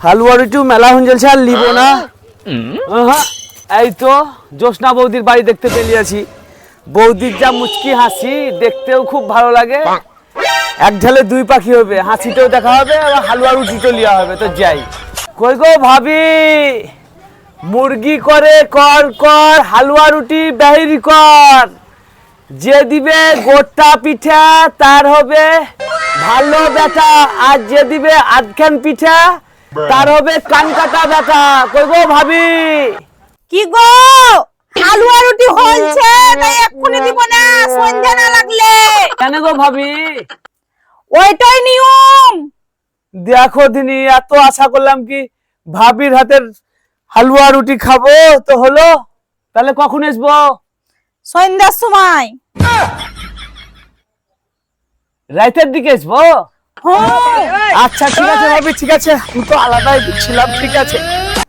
হালুয়া রুটি মেলা হয়ে চলছে আর লিবো না। এই তো জোসনা বৌদির বাড়ি দেখতে পেয়ে আছি। বৌদির যা মুচকি হাসি, দেখতেও খুব ভালো লাগে। এক ঢালে দুই পাখি হবে, হাসিটাও দেখা হবে আর হালুয়া রুটিটাও লিয়া হবে। তো যাই। কই গো ভাবি, মুরগি করে কর কর, হালুয়া রুটি বাহিরি কর। যে দিবে গোটা পিঠা তার হবে ভালো বেটা, আর যে দিবে আধখান পিঠা তার হবে কান কাটা বেটা। কই গো ভাবি? কি গো, হালুয়া রুটি হচ্ছে তাই এক্ষুনি দিব না, সন্ধ্যা না লাগলে। কেন গো ভাবি? ওইটাই নিয়ম। দেখো দিনি, এত আশা করলাম কি ভাবির হাতের হালুয়া রুটি খাবো, তো হলো। তাহলে কখন আসবো? সন্ধ্যার সময়। রাতের দিকে আসবো? হ্যাঁ। আচ্ছা ঠিক আছে ভাবি, ঠিক আছে। আমি তো আলাদাই ছিলাম, ঠিক আছে।